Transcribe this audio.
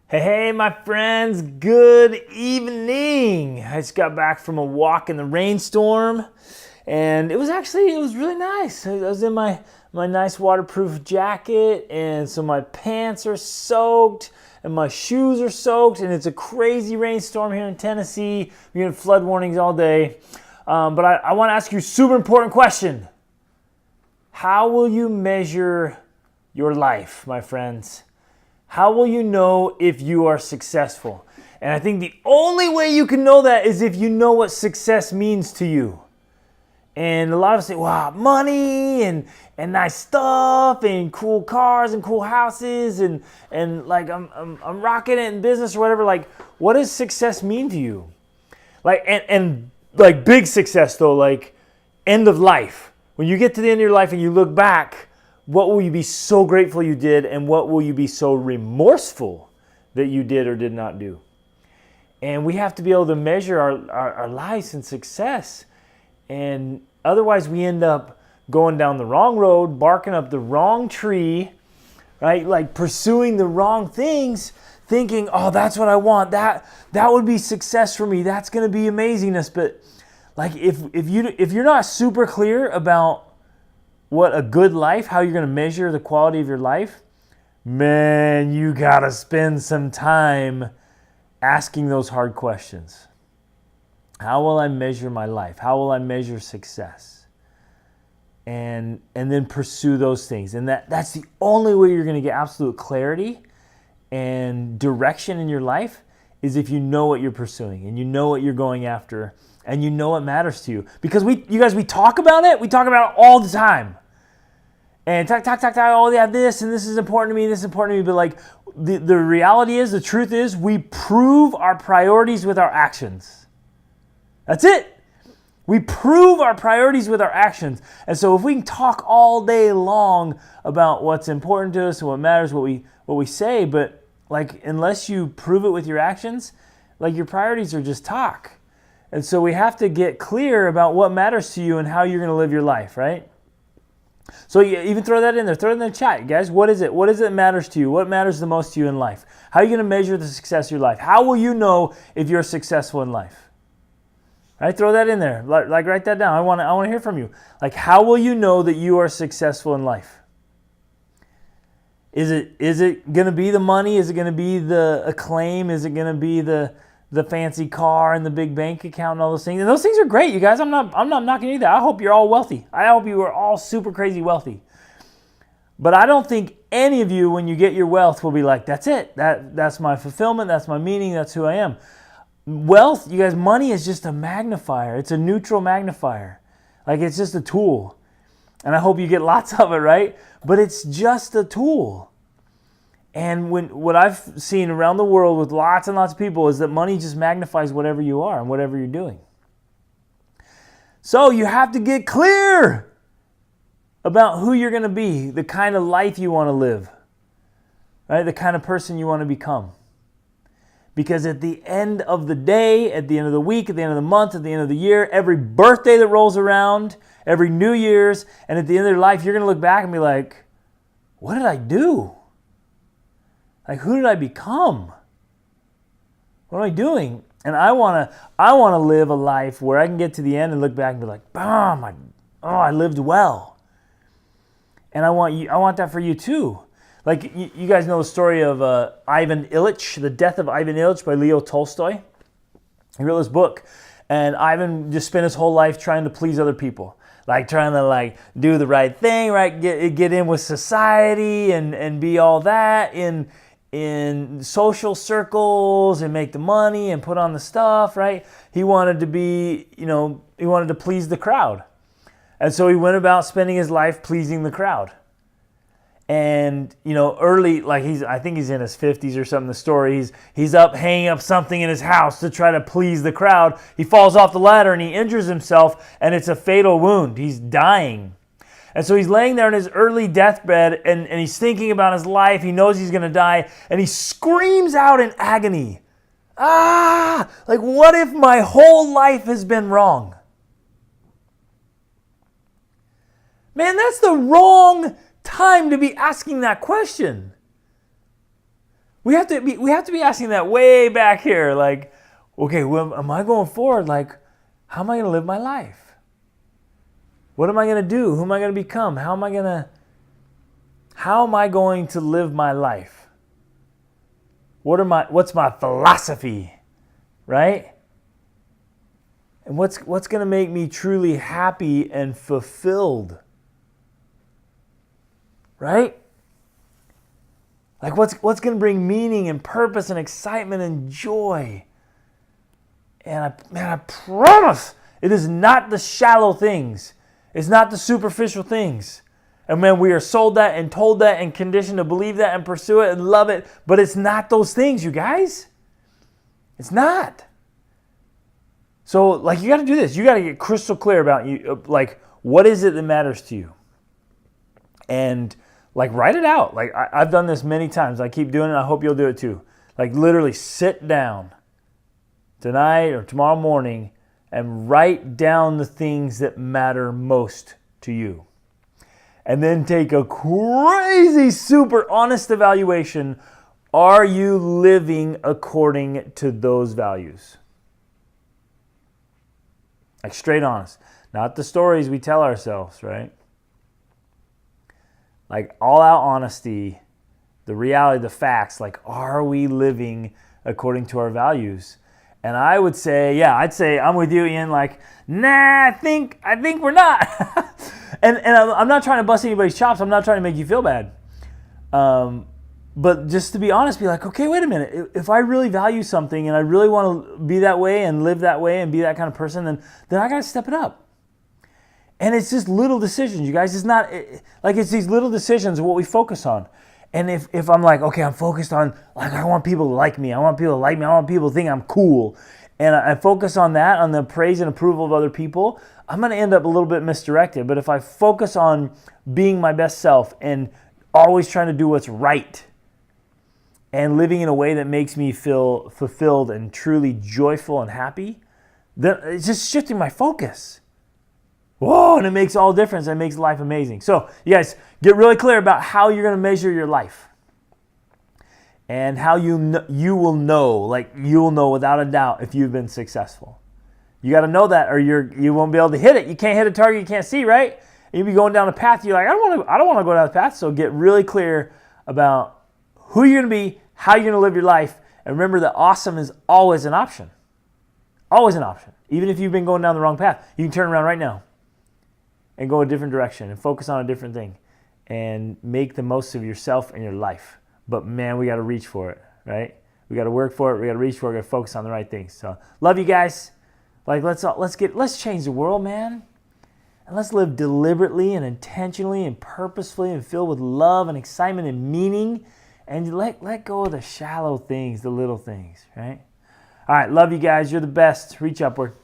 Hey, my friends, good evening. I just got back from a walk in the rainstorm, and it was really nice. I was in my nice waterproof jacket, and so my pants are soaked, and my shoes are soaked, and it's a crazy rainstorm here in Tennessee. We're getting flood warnings all day. But I want to ask you a super important question. How will you measure your life, my friends? How will you know if you are successful? And I think the only way you can know that is if you know what success means to you. And a lot of us say, wow, money and nice stuff and cool cars and cool houses and like I'm rocking it in business or whatever. Like, what does success mean to you? Like and like big success though, like end of life. When you get to the end of your life and you look back, what will you be so grateful you did, and what will you be so remorseful that you did or did not do? And we have to be able to measure our lives and success. And otherwise we end up going down the wrong road, barking up the wrong tree, right? Like pursuing the wrong things, thinking, oh, that's what I want. That would be success for me. That's going to be amazingness. But like if you're not super clear about what a good life, how you're going to measure the quality of your life, man, you got to spend some time asking those hard questions. How will I measure my life? How will I measure success? And then pursue those things. And that's the only way you're going to get absolute clarity and direction in your life is if you know what you're pursuing and you know what you're going after and you know what matters to you. Because we talk about it. We talk about it all the time. And talk, oh yeah, this is important to me, this is important to me. But like the reality is, the truth is, we prove our priorities with our actions. That's it. We prove our priorities with our actions. And so if we can talk all day long about what's important to us and what matters, what we say, but like unless you prove it with your actions, like your priorities are just talk. And so we have to get clear about what matters to you and how you're going to live your life, right? So you even throw that in there. Throw it in the chat, guys. What is it? What is it that matters to you? What matters the most to you in life? How are you going to measure the success of your life? How will you know if you're successful in life? All right, throw that in there. Like write that down. I want to hear from you. Like, how will you know that you are successful in life? Is it going to be the money? Is it going to be the acclaim? Is it going to be the fancy car and the big bank account and all those things? And those things are great, you guys. I'm not knocking any of that. I hope you're all wealthy. I hope you are all super crazy wealthy. But I don't think any of you, when you get your wealth, will be like, that's it. That's my fulfillment. That's my meaning. That's who I am. Wealth, you guys, money is just a magnifier. It's a neutral magnifier. Like, it's just a tool. And I hope you get lots of it, right? But it's just a tool. And what I've seen around the world with lots and lots of people is that money just magnifies whatever you are and whatever you're doing. So you have to get clear about who you're going to be, the kind of life you want to live, right? The kind of person you want to become. Because at the end of the day, at the end of the week, at the end of the month, at the end of the year, every birthday that rolls around, every New Year's, and at the end of your life, you're going to look back and be like, what did I do? Like, who did I become? What am I doing? And I want to live a life where I can get to the end and look back and be like, bam, I lived well. And I want that for you too. Like, you guys know the story of Ivan Ilyich, The Death of Ivan Ilyich by Leo Tolstoy. He wrote this book, and Ivan just spent his whole life trying to please other people. Like trying to like do the right thing, right? Get in with society and be all that in social circles and make the money and put on the stuff, right? He wanted to be, he wanted to please the crowd. And so he went about spending his life pleasing the crowd. And, early, like I think he's in his 50s or something, the story, he's up hanging up something in his house to try to please the crowd. He falls off the ladder and he injures himself, and it's a fatal wound. He's dying. And so he's laying there in his early deathbed, and he's thinking about his life. He knows he's going to die, and he screams out in agony, like, what if my whole life has been wrong? Man, that's the wrong time to be asking that question. We have to be asking that way back here. Like, okay, well, am I going forward? Like, how am I going to live my life? What am I going to do? Who am I going to become? How am I going to live my life? What's my philosophy? Right? And what's going to make me truly happy and fulfilled? Right? Like what's going to bring meaning and purpose and excitement and joy? And I promise it is not the shallow things. It's not the superficial things. And man, we are sold that and told that and conditioned to believe that and pursue it and love it. But it's not those things, you guys. It's not. So, like, you got to do this. You got to get crystal clear about you, like, what is it that matters to you? And, like, write it out. Like, I've done this many times. I keep doing it. I hope you'll do it too. Like, literally sit down tonight or tomorrow morning and write down the things that matter most to you. And then take a crazy, super honest evaluation. Are you living according to those values? Like straight honest. Not the stories we tell ourselves, right? Like all out honesty, the reality, the facts. Like, are we living according to our values? And I would say, I'd say I'm with you, Ian. Like, nah, I think we're not. and I'm not trying to bust anybody's chops. I'm not trying to make you feel bad. But just to be honest, be like, okay, wait a minute. If I really value something and I really want to be that way and live that way and be that kind of person, then I got to step it up. And it's just little decisions, you guys. It's not like it's these little decisions of what we focus on. And if I'm like, okay, I'm focused on, like, I want people to like me. I want people to like me. I want people to think I'm cool. And I focus on that, on the praise and approval of other people, I'm going to end up a little bit misdirected. But if I focus on being my best self and always trying to do what's right and living in a way that makes me feel fulfilled and truly joyful and happy, then it's just shifting my focus. Whoa, and it makes all the difference. It makes life amazing. So you guys, get really clear about how you're going to measure your life and how you will know without a doubt if you've been successful. You got to know that, or you won't be able to hit it. You can't hit a target you can't see, right? You'll be going down a path. You're like, I don't want to go down the path. So get really clear about who you're going to be, how you're going to live your life, and remember that awesome is always an option. Always an option. Even if you've been going down the wrong path, you can turn around right now and go a different direction and focus on a different thing and make the most of yourself and your life. But man, we got to reach for it, right? We got to work for it. We got to reach for it. We got to focus on the right things. So love you guys. Like let's change the world, man. And let's live deliberately and intentionally and purposefully and filled with love and excitement and meaning. And let go of the shallow things, the little things, right? All right, love you guys. You're the best. Reach upward.